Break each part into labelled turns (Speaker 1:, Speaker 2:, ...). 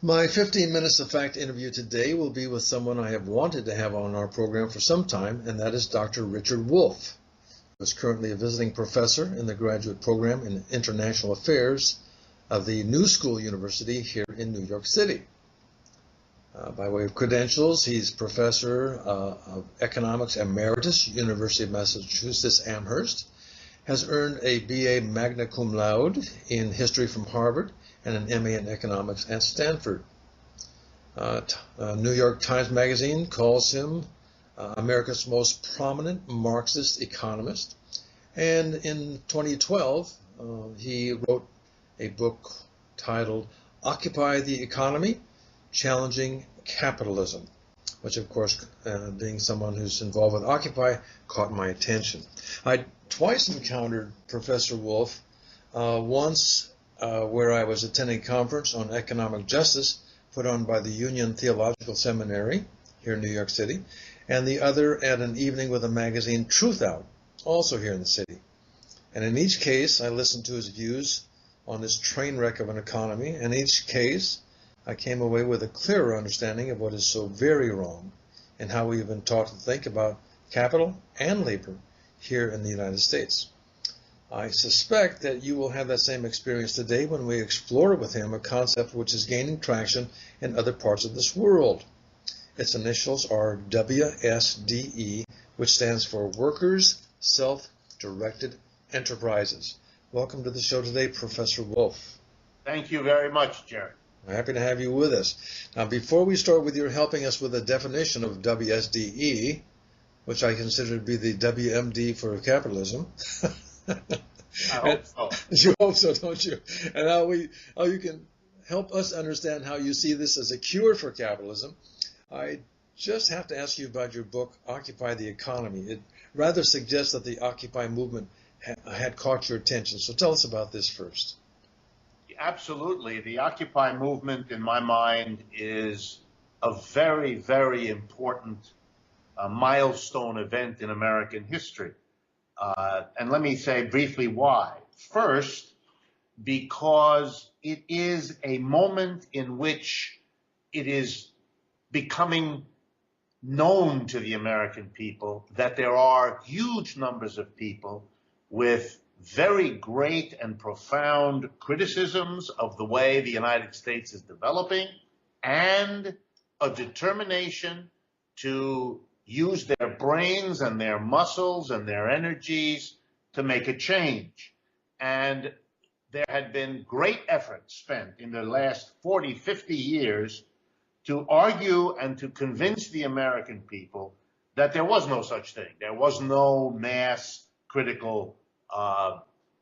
Speaker 1: My 15 Minutes of Fact interview today will be with someone I have wanted to have on our program for some time, and that is Dr. Richard Wolff, who is currently a visiting professor in the graduate program in International Affairs of the New School University here in New York City. By way of credentials, he's Professor of Economics Emeritus, University of Massachusetts Amherst, has earned a BA magna cum laude in history from Harvard and an MA in economics at Stanford. New York Times Magazine calls him America's most prominent Marxist economist. And in 2012, he wrote a book titled Occupy the Economy, Challenging Capitalism, which of course, being someone who's involved with Occupy, caught my attention. I twice encountered Professor Wolff, once where I was attending a conference on economic justice put on by the Union Theological Seminary here in New York City, and the other at an evening with the magazine TruthOut, also here in the city. And in each case, I listened to his views on this train wreck of an economy, and in each case, I came away with a clearer understanding of what is so very wrong and how we've been taught to think about capital and labor here in the United States. I suspect that you will have that same experience today when we explore with him a concept which is gaining traction in other parts of this world. Its initials are WSDE, which stands for Workers' Self-Directed Enterprises. Welcome to the show today, Professor Wolff.
Speaker 2: Thank you very much, Jerry.
Speaker 1: I'm happy to have you with us. Now, before we start with your helping us with a definition of WSDE, which I consider to be the WMD for capitalism.
Speaker 2: I hope so.
Speaker 1: You hope so, don't you? And how you can help us understand how you see this as a cure for capitalism. I just have to ask you about your book, Occupy the Economy. It rather suggests that the Occupy movement had caught your attention. So tell us about this first.
Speaker 2: Absolutely. The Occupy movement, in my mind, is a very, very important milestone event in American history. And let me say briefly why. First, because it is a moment in which it is becoming known to the American people that there are huge numbers of people with very great and profound criticisms of the way the United States is developing and a determination to use their brains and their muscles and their energies to make a change. And there had been great effort spent in the last 40, 50 years to argue and to convince the American people that there was no such thing. There was no mass critical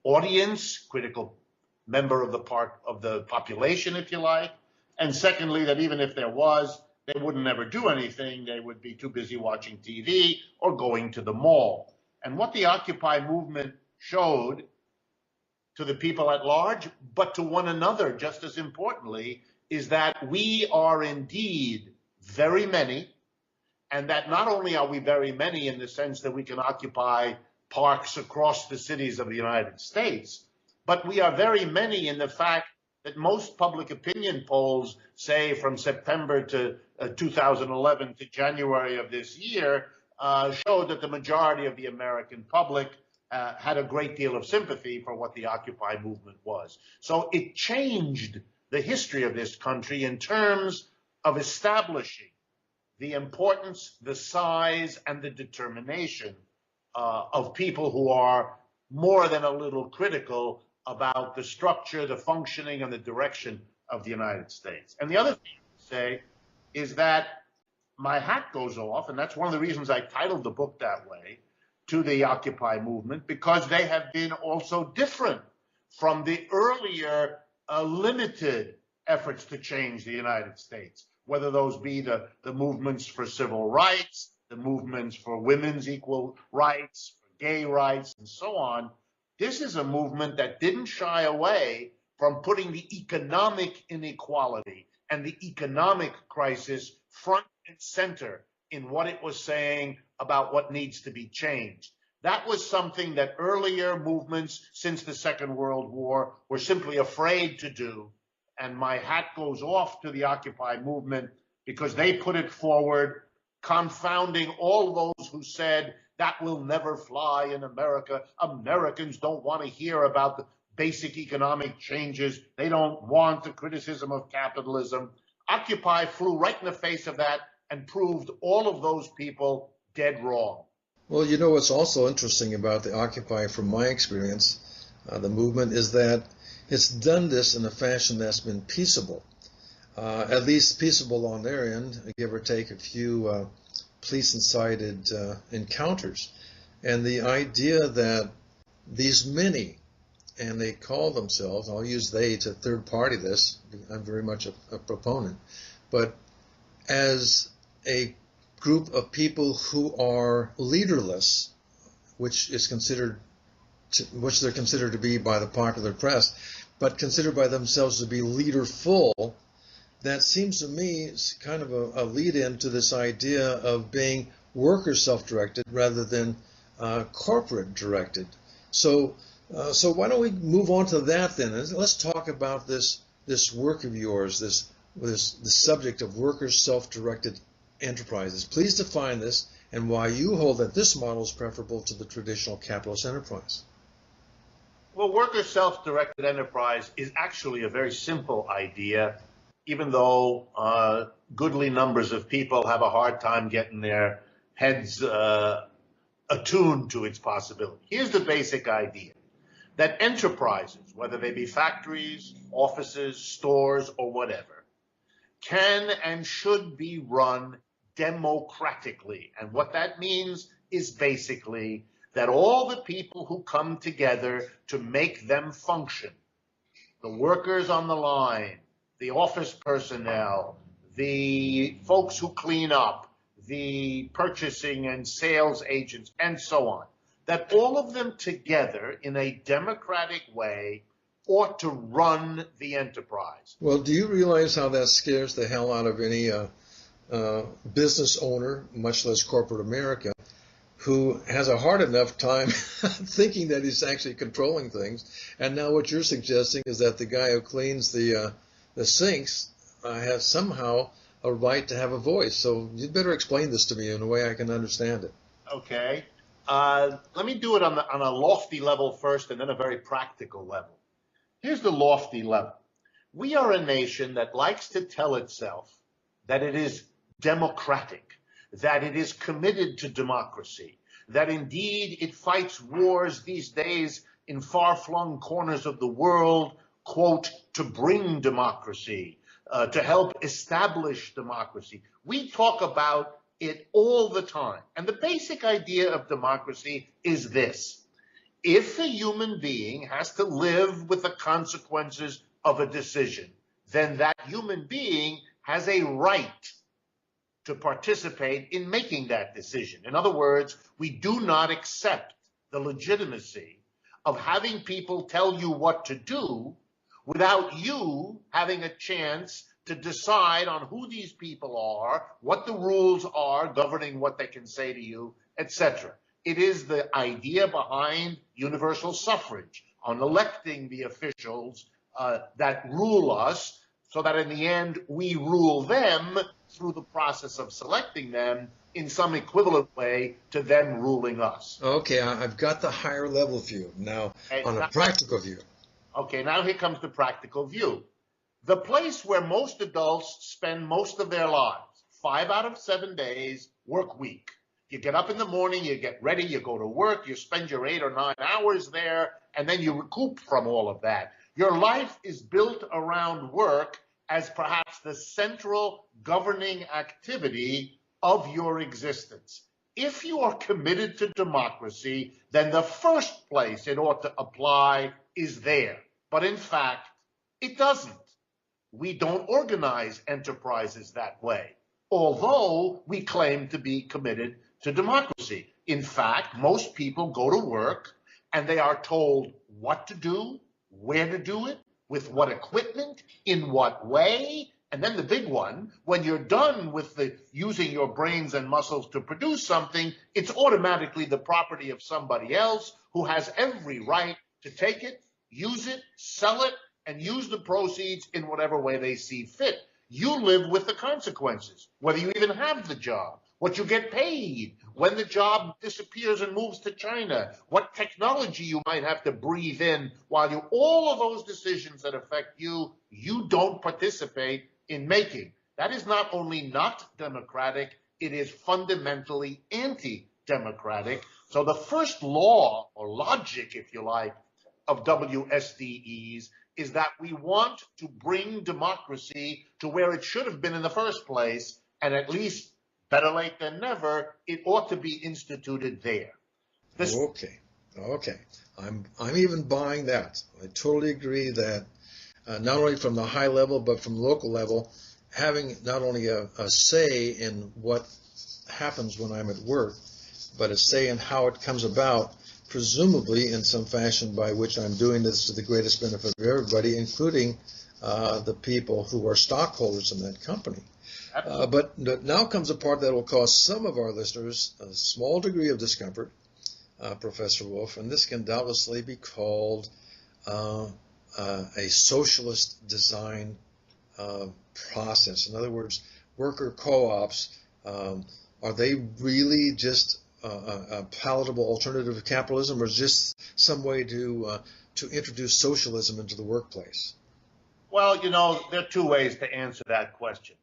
Speaker 2: audience, critical member of the population, if you like. And secondly, that even if there was, they wouldn't ever do anything. They would be too busy watching TV or going to the mall. And what the Occupy movement showed to the people at large, but to one another just as importantly, is that we are indeed very many, and that not only are we very many in the sense that we can occupy parks across the cities of the United States, but we are very many in the fact that most public opinion polls, say from September to 2011 to January of this year, showed that the majority of the American public had a great deal of sympathy for what the Occupy movement was. So it changed the history of this country in terms of establishing the importance, the size, and the determination of people who are more than a little critical about the structure, the functioning, and the direction of the United States. And the other thing to say is that my hat goes off, and that's one of the reasons I titled the book that way, to the Occupy movement, because they have been also different from the earlier limited efforts to change the United States, whether those be the movements for civil rights, the movements for women's equal rights, for gay rights, and so on. This is a movement that didn't shy away from putting the economic inequality and the economic crisis front and center in what it was saying about what needs to be changed. That was something that earlier movements since the Second World War were simply afraid to do and my hat goes off to the Occupy movement because they put it forward, confounding all those who said that will never fly in America. Americans don't want to hear about the basic economic changes. They don't want the criticism of capitalism. Occupy flew right in the face of that and proved all of those people dead wrong.
Speaker 1: Well, you know what's also interesting about the Occupy, from my experience, the movement, is that it's done this in a fashion that's been peaceable, at least peaceable on their end, give or take a few police-incited encounters. And the idea that these many, and they call themselves, I'll use they to third party this, I'm very much a proponent, but as a group of people who are leaderless, which they're considered to be by the popular press, but considered by themselves to be leaderful, that seems to me kind of a lead-in to this idea of being worker self-directed rather than corporate directed. So why don't we move on to that then? Let's talk about this work of yours, the subject of worker self-directed enterprises. Please define this and why you hold that this model is preferable to the traditional capitalist enterprise.
Speaker 2: Well, worker self-directed enterprise is actually a very simple idea, even though goodly numbers of people have a hard time getting their heads attuned to its possibility. Here's the basic idea, that enterprises, whether they be factories, offices, stores, or whatever, can and should be run democratically. And what that means is basically that all the people who come together to make them function, the workers on the line, the office personnel, the folks who clean up, the purchasing and sales agents, and so on, that all of them together in a democratic way ought to run the enterprise.
Speaker 1: Well, do you realize how that scares the hell out of any business owner, much less corporate America, who has a hard enough time thinking that he's actually controlling things? And now what you're suggesting is that the guy who cleans the sinks has somehow a right to have a voice. So you'd better explain this to me in a way I can understand it.
Speaker 2: Okay. Let me do it on a lofty level first and then a very practical level. Here's the lofty level. We are a nation that likes to tell itself that it is democratic, that it is committed to democracy, that indeed it fights wars these days in far-flung corners of the world, quote, to bring democracy, to help establish democracy. We talk about it all the time. And the basic idea of democracy is this. If a human being has to live with the consequences of a decision, then that human being has a right to participate in making that decision. In other words, we do not accept the legitimacy of having people tell you what to do without you having a chance to decide on who these people are, what the rules are governing what they can say to you, etc. It is the idea behind universal suffrage, on electing the officials that rule us, so that in the end we rule them through the process of selecting them in some equivalent way to them ruling us.
Speaker 1: Okay, I've got the higher level view. Now, on a practical view.
Speaker 2: Okay, now here comes the practical view. The place where most adults spend most of their lives, 5 out of 7 days, work week. You get up in the morning, you get ready, you go to work, you spend your 8 or 9 hours there, and then you recoup from all of that. Your life is built around work as perhaps the central governing activity of your existence. If you are committed to democracy, then the first place it ought to apply is there. But in fact, it doesn't. We don't organize enterprises that way, although we claim to be committed to democracy. In fact, most people go to work and they are told what to do, where to do it, with what equipment, in what way. And then the big one, when you're done with using your brains and muscles to produce something, it's automatically the property of somebody else who has every right to take it, use it, sell it, and use the proceeds in whatever way they see fit. You live with the consequences, whether you even have the job, what you get paid, when the job disappears and moves to China, what technology you might have to breathe in while you, all of those decisions that affect you, you don't participate in making. That is not only not democratic, it is fundamentally anti-democratic. So the first law, or logic, if you like, of WSDEs is that we want to bring democracy to where it should have been in the first place, and at least better late than never, it ought to be instituted there.
Speaker 1: Okay. I'm even buying that. I totally agree that not only from the high level, but from the local level, having not only a say in what happens when I'm at work, but a say in how it comes about, presumably in some fashion by which I'm doing this to the greatest benefit of everybody, including the people who are stockholders in that company. But now comes a part that will cause some of our listeners a small degree of discomfort, Professor Wolff, and this can doubtlessly be called a socialist design process. In other words, worker co-ops, are they really just a palatable alternative to capitalism, or is just some way to introduce socialism into the workplace?
Speaker 2: Well, you know, there are two ways to answer that question.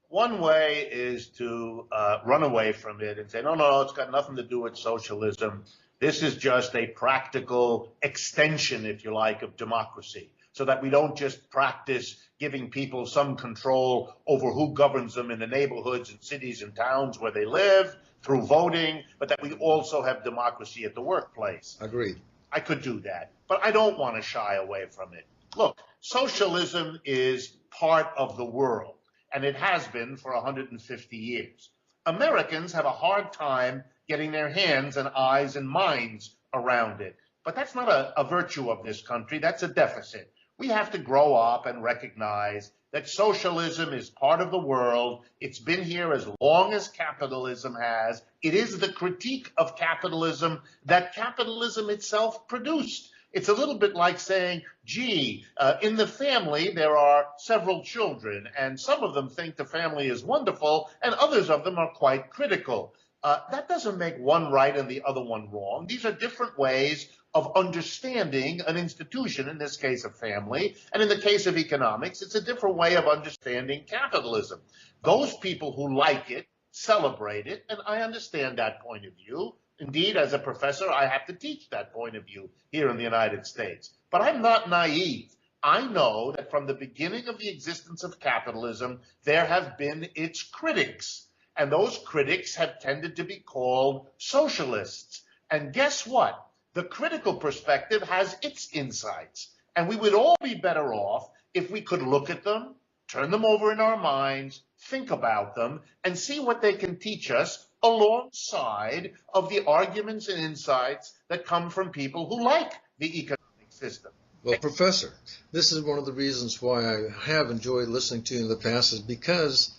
Speaker 2: One way is to run away from it and say, no, it's got nothing to do with socialism. This is just a practical extension, if you like, of democracy, so that we don't just practice giving people some control over who governs them in the neighborhoods and cities and towns where they live through voting, but that we also have democracy at the workplace.
Speaker 1: Agreed.
Speaker 2: I could do that, but I don't want to shy away from it. Look, socialism is part of the world, and it has been for 150 years. Americans have a hard time getting their hands and eyes and minds around it. But that's not a virtue of this country. That's a deficit. We have to grow up and recognize that socialism is part of the world. It's been here as long as capitalism has. It is the critique of capitalism that capitalism itself produced. It's a little bit like saying, gee, in the family there are several children, and some of them think the family is wonderful, and others of them are quite critical. That doesn't make one right and the other one wrong. These are different ways of understanding an institution, in this case a family, and in the case of economics, it's a different way of understanding capitalism. Those people who like it celebrate it, and I understand that point of view. Indeed, as a professor, I have to teach that point of view here in the United States. But I'm not naive. I know that from the beginning of the existence of capitalism, there have been its critics. And those critics have tended to be called socialists. And guess what? The critical perspective has its insights. And we would all be better off if we could look at them, turn them over in our minds, think about them, and see what they can teach us alongside of the arguments and insights that come from people who like the economic system.
Speaker 1: Well, Professor, this is one of the reasons why I have enjoyed listening to you in the past, is because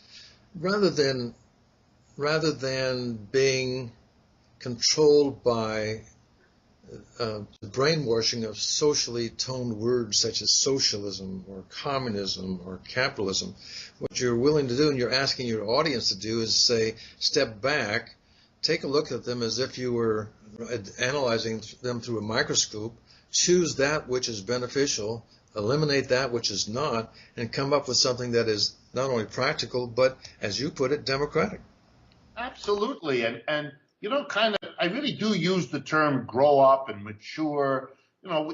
Speaker 1: rather than being controlled by the brainwashing of socially toned words such as socialism or communism or capitalism, what you're willing to do and you're asking your audience to do is say, step back, take a look at them as if you were analyzing them through a microscope, choose that which is beneficial, eliminate that which is not, and come up with something that is not only practical, but, as you put it, democratic.
Speaker 2: Absolutely. And you know, I really do use the term grow up and mature. You know,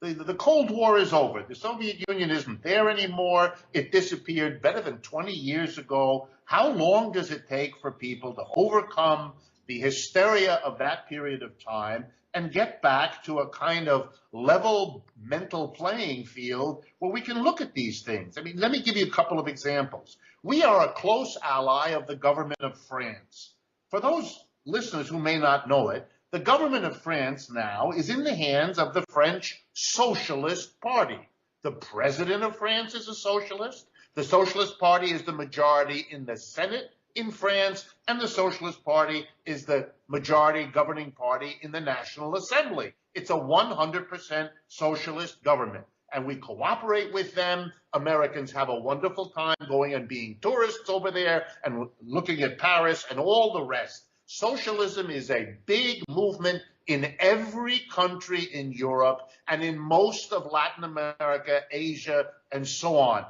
Speaker 2: the Cold War is over. The Soviet Union isn't there anymore. It disappeared better than 20 years ago. How long does it take for people to overcome the hysteria of that period of time and get back to a kind of level mental playing field where we can look at these things? I mean, let me give you a couple of examples. We are a close ally of the government of France. For those listeners who may not know it, the government of France now is in the hands of the French Socialist Party. The president of France is a socialist. The Socialist Party is the majority in the Senate in France, and the Socialist Party is the majority governing party in the National Assembly. It's a 100% socialist government. and we cooperate with them. Americans have a wonderful time going and being tourists over there and looking at Paris and all the rest. Socialism is a big movement in every country in Europe and in most of Latin America, Asia, and so on.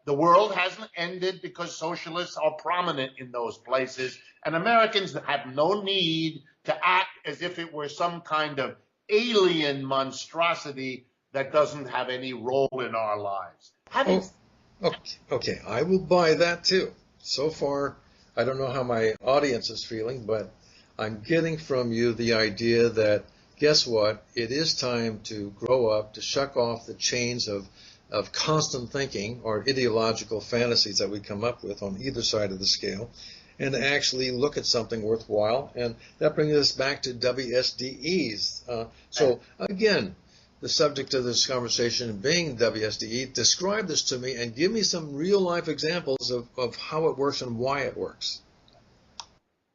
Speaker 2: The world hasn't ended because socialists are prominent in those places, and Americans have no need to act as if it were some kind of alien monstrosity that doesn't have any role in our lives.
Speaker 1: Okay, I will buy that too. So far, I don't know how my audience is feeling, but I'm getting from you the idea that, guess what, it is time to grow up, to shuck off the chains of constant thinking or ideological fantasies that we come up with on either side of the scale, and to actually look at something worthwhile. And that brings us back to WSDEs. So again, the subject of this conversation being WSDE, describe this to me and give me some real life examples of how it works and why it works.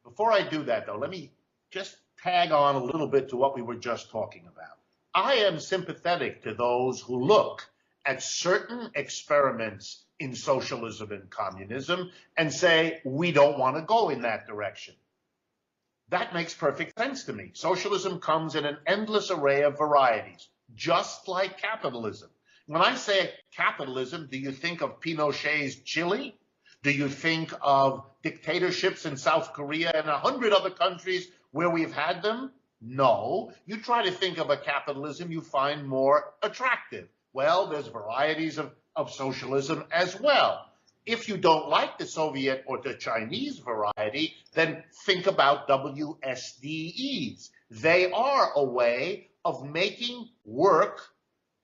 Speaker 2: Before I do that, though, let me just tag on a little bit to what we were just talking about. I am sympathetic to those who look at certain experiments in socialism and communism and say, we don't want to go in that direction. That makes perfect sense to me. Socialism comes in an endless array of varieties, just like capitalism. When I say capitalism, do you think of Pinochet's Chile? Do you think of dictatorships in South Korea and 100 other countries where we've had them? No. You try to think of a capitalism you find more attractive. Well, there's varieties of socialism as well. If you don't like the Soviet or the Chinese variety, then think about WSDEs. They are a way of making work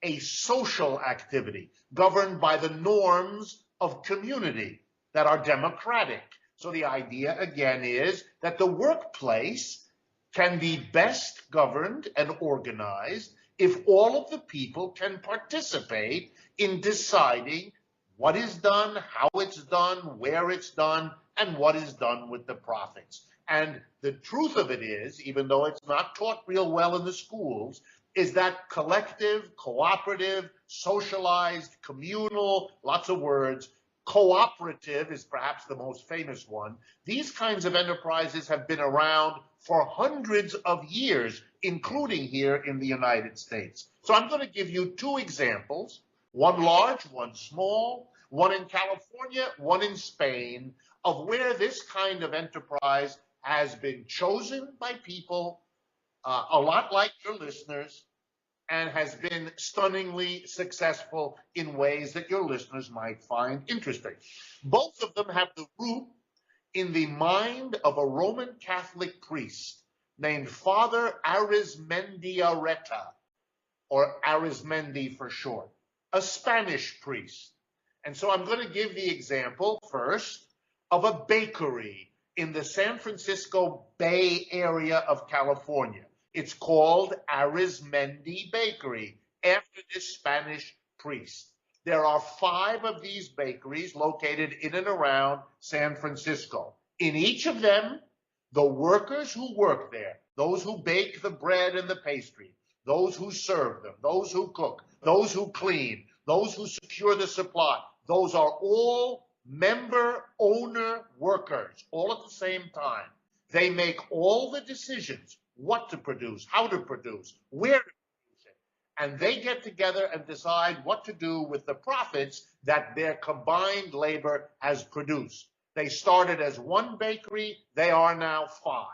Speaker 2: a social activity governed by the norms of community that are democratic. So the idea, again, is that the workplace can be best governed and organized if all of the people can participate in deciding what is done, how it's done, where it's done, and what is done with the profits. And the truth of it is, even though it's not taught real well in the schools, is that collective, cooperative, socialized, communal, lots of words, cooperative is perhaps the most famous one. These kinds of enterprises have been around for hundreds of years, including here in the United States. So I'm going to give you two examples, one large, one small, one in California, one in Spain, of where this kind of enterprise has been chosen by people, a lot like your listeners, and has been stunningly successful in ways that your listeners might find interesting. Both of them have the root in the mind of a Roman Catholic priest named Father Arizmendiareta, or Arizmendi for short, a Spanish priest. And so I'm going to give the example first of a bakery in the San Francisco Bay Area of California. It's called Arizmendi Bakery, after this Spanish priest. There are 5 of these bakeries located in and around San Francisco. In each of them, the workers who work there, those who bake the bread and the pastry, those who serve them, those who cook, those who clean, those who secure the supply, those are all member owner workers, all at the same time. They make all the decisions, what to produce, how to produce, where to produce it. And they get together and decide what to do with the profits that their combined labor has produced. They started as 1 bakery, they are now 5.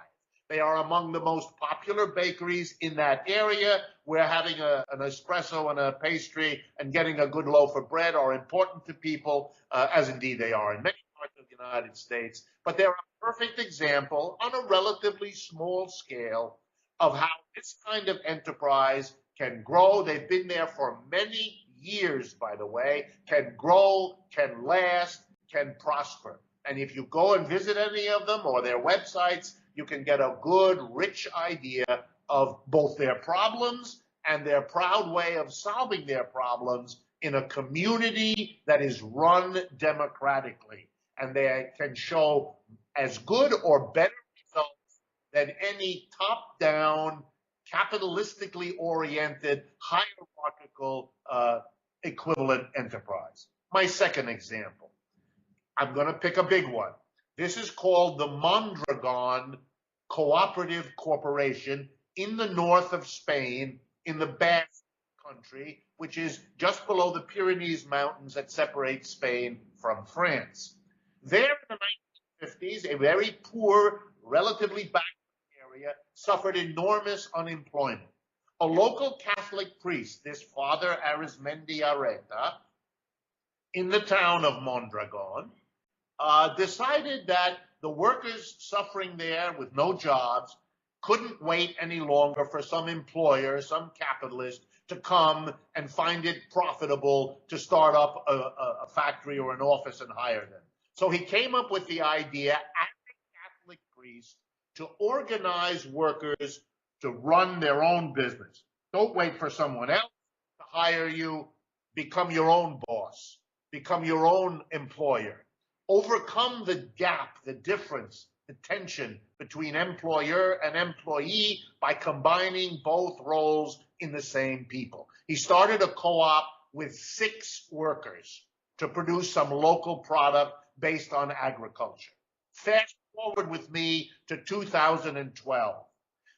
Speaker 2: They are among the most popular bakeries in that area, where having an espresso and a pastry and getting a good loaf of bread are important to people, as indeed they are in many parts of the United States. But they're a perfect example on a relatively small scale of how this kind of enterprise can grow. They've been there for many years, by the way, can grow, can last, can prosper. And if you go and visit any of them or their websites, you can get a good, rich idea of both their problems and their proud way of solving their problems in a community that is run democratically. And they can show as good or better results than any top-down, capitalistically oriented, hierarchical equivalent enterprise. My second example, I'm going to pick a big one. This is called the Mondragon Cooperative Corporation in the north of Spain, in the Basque Country, which is just below the Pyrenees Mountains that separate Spain from France. There in the 1950s, a very poor, relatively backward area suffered enormous unemployment. A local Catholic priest, this Father Arizmendi Areta, in the town of Mondragon, decided that the workers suffering there with no jobs couldn't wait any longer for some employer, some capitalist, to come and find it profitable to start up a factory or an office and hire them. So he came up with the idea, as a Catholic priest, to organize workers to run their own business. Don't wait for someone else to hire you. Become your own boss. Become your own employer. Overcome the gap, the difference, the tension between employer and employee by combining both roles in the same people. He started a co-op with 6 workers to produce some local product based on agriculture. Fast forward with me to 2012.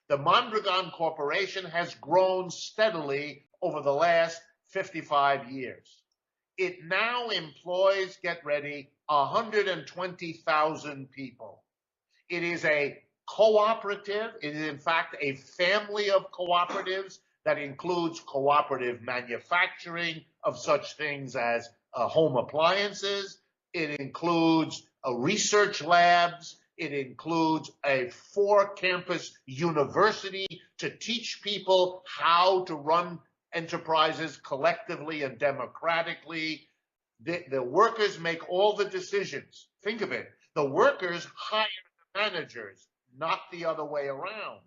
Speaker 2: The Mondragon Corporation has grown steadily over the last 55 years. It now employs, get ready, 120,000 people. It is a cooperative. It is, in fact, a family of cooperatives that includes cooperative manufacturing of such things as home appliances. It includes research labs. It includes a 4-campus university to teach people how to run enterprises collectively and democratically. The workers make all the decisions. Think of it. The workers hire the managers, not the other way around.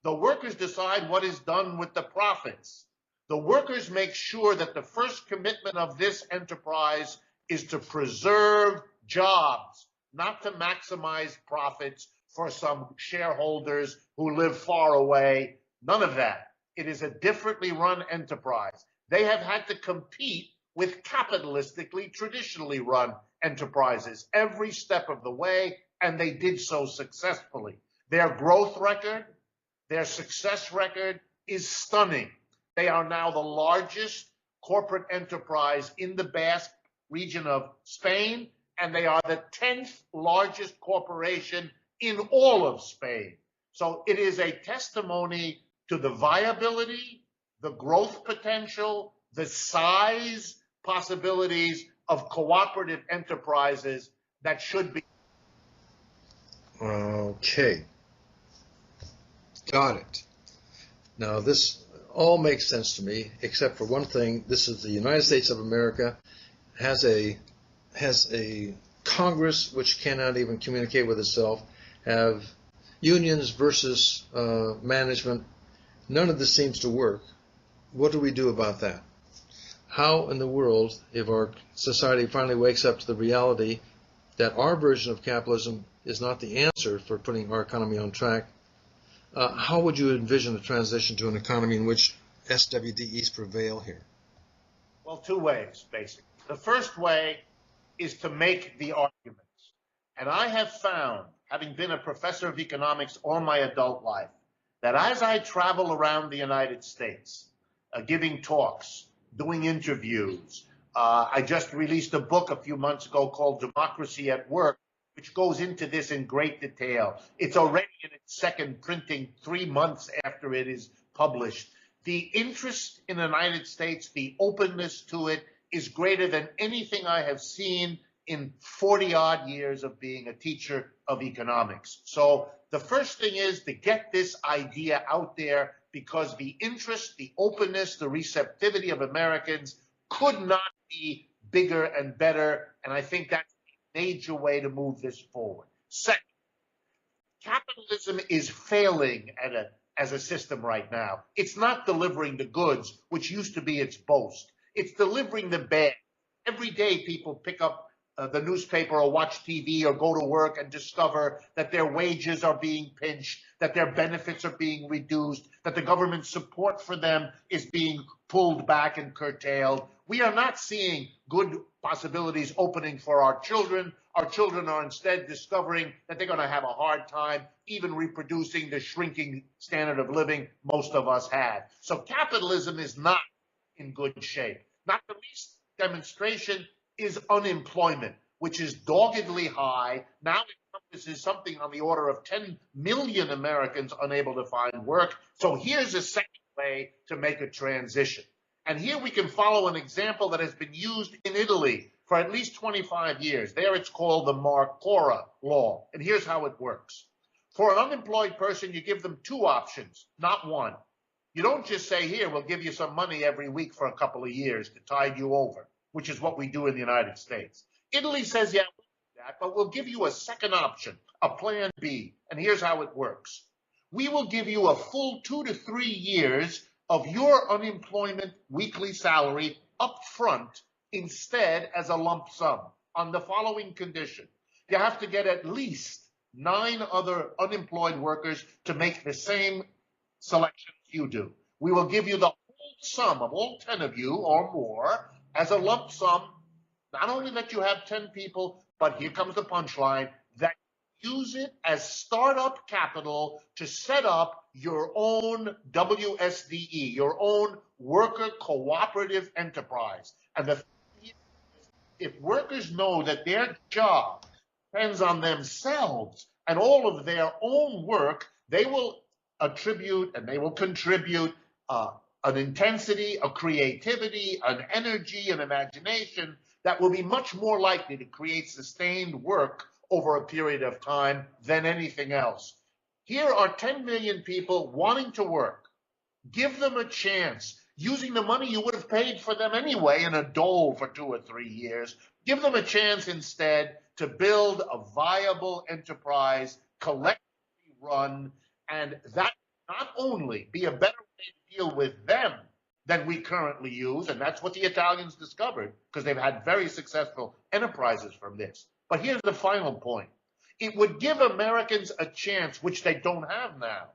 Speaker 2: The workers decide what is done with the profits. The workers make sure that the first commitment of this enterprise is to preserve jobs, not to maximize profits for some shareholders who live far away. None of that. It is a differently run enterprise. They have had to compete with capitalistically, traditionally run enterprises every step of the way, and they did so successfully. Their growth record, their success record is stunning. They are now the largest corporate enterprise in the Basque region of Spain, and they are the 10th largest corporation in all of Spain. So it is a testimony to the viability, the growth potential, the size possibilities of cooperative enterprises that should be.
Speaker 1: Okay. Got it. Now, this all makes sense to me, except for one thing. This is the United States of America, has a Congress which cannot even communicate with itself, have unions versus management. None of this seems to work. What do we do about that? How in the world, if our society finally wakes up to the reality that our version of capitalism is not the answer for putting our economy on track, how would you envision the transition to an economy in which SWDEs prevail here?
Speaker 2: Well, 2 ways, basically. The first way is to make the arguments. And I have found, having been a professor of economics all my adult life, that as I travel around the United States, giving talks, doing interviews, I just released a book a few months ago called Democracy at Work, which goes into this in great detail. It's already in its second printing 3 months after it is published. The interest in the United States, the openness to it, is greater than anything I have seen in 40-odd years of being a teacher of economics. So the first thing is to get this idea out there, because the interest, the openness, the receptivity of Americans could not be bigger and better, and I think that's a major way to move this forward. Second, capitalism is failing as a system right now. It's not delivering the goods, which used to be its boast. It's delivering the bad. Every day people pick up the newspaper or watch TV or go to work and discover that their wages are being pinched, that their benefits are being reduced, that the government support for them is being pulled back and curtailed. We are not seeing good possibilities opening for our children. Our children are instead discovering that they're going to have a hard time even reproducing the shrinking standard of living most of us had. So capitalism is not in good shape. Not the least demonstration is unemployment, which is doggedly high. Now encompasses something on the order of 10 million Americans unable to find work. So here's a second way to make a transition. And here we can follow an example that has been used in Italy for at least 25 years. There it's called the Marcora law. And here's how it works. For an unemployed person, you give them two options, not one. You don't just say, here, we'll give you some money every week for a couple of years to tide you over, which is what we do in the United States. Italy says, yeah, we'll do that, but we'll give you a second option, a plan B. And here's how it works. We will give you a full 2 to 3 years of your unemployment weekly salary up front instead as a lump sum on the following condition. You have to get at least 9 other unemployed workers to make the same selection as you do. We will give you the whole sum of all 10 of you or more as a lump sum. Not only that you have 10 people, but here comes the punchline, that use it as startup capital to set up your own WSDE, your own worker cooperative enterprise. And if workers know that their job depends on themselves and all of their own work, they will attribute and they will contribute an intensity, a creativity, an energy, an imagination that will be much more likely to create sustained work over a period of time than anything else. Here are 10 million people wanting to work. Give them a chance. Using the money you would have paid for them anyway in a dole for 2 or 3 years, give them a chance instead to build a viable enterprise, collectively run, and that not only be a better way to deal with them than we currently use, and that's what the Italians discovered, because they've had very successful enterprises from this. But here's the final point. It would give Americans a chance, which they don't have now,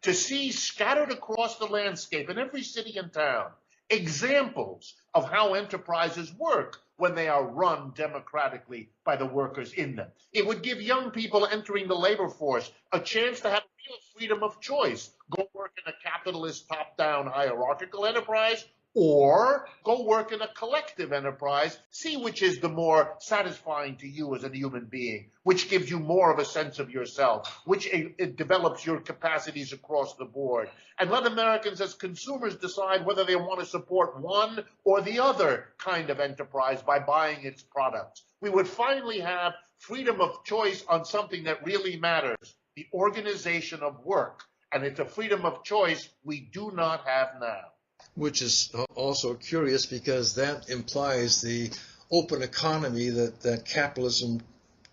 Speaker 2: to see scattered across the landscape in every city and town examples of how enterprises work when they are run democratically by the workers in them. It would give young people entering the labor force a chance to have real freedom of choice. Go work in a capitalist top-down hierarchical enterprise, or go work in a collective enterprise, see which is the more satisfying to you as a human being, which gives you more of a sense of yourself, which it develops your capacities across the board. And let Americans as consumers decide whether they want to support one or the other kind of enterprise by buying its products. We would finally have freedom of choice on something that really matters, the organization of work. And it's a freedom of choice we do not have now.
Speaker 1: Which is also curious because that implies the open economy that capitalism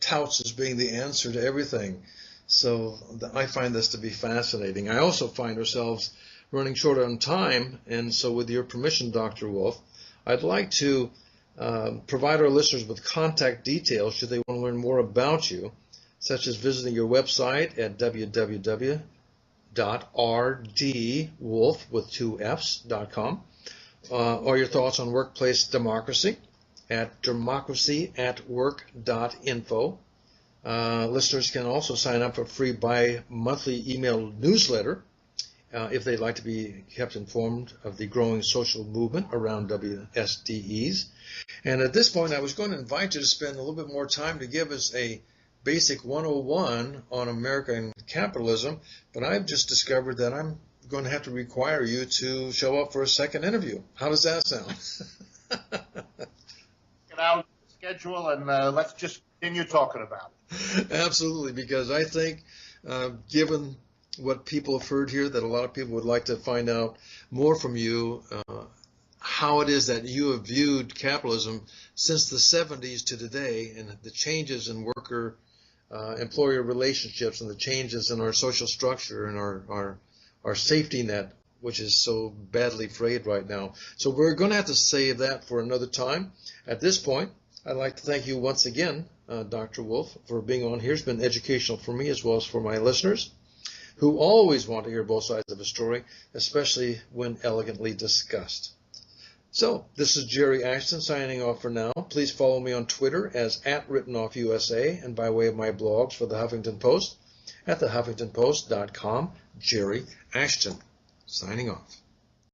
Speaker 1: touts as being the answer to everything. So I find this to be fascinating. I also find ourselves running short on time, and so with your permission, Dr. Wolff, I'd like to provide our listeners with contact details should they want to learn more about you, such as visiting your website at www.rdwolff with 2 F's.com, or your thoughts on workplace democracy at democracyatwork.info. Listeners can also sign up for a free bi-monthly email newsletter if they'd like to be kept informed of the growing social movement around WSDEs. And at this point, I was going to invite you to spend a little bit more time to give us a basic 101 on American capitalism, but I've just discovered that I'm going to have to require you to show up for a second interview. How does that sound?
Speaker 2: Get out the schedule and let's just continue talking about it.
Speaker 1: Absolutely, because I think given what people have heard here, that a lot of people would like to find out more from you, how it is that you have viewed capitalism since the 70s to today, and the changes in worker employer relationships and the changes in our social structure and our safety net, which is so badly frayed right now. So we're going to have to save that for another time. At this point, I'd like to thank you once again, Dr. Wolff, for being on here. It's been educational for me as well as for my listeners, who always want to hear both sides of a story, especially when elegantly discussed. So, this is Jerry Ashton signing off for now. Please follow me on Twitter as @WrittenOffUSA and by way of my blogs for the Huffington Post at thehuffingtonpost.com. Jerry Ashton signing off.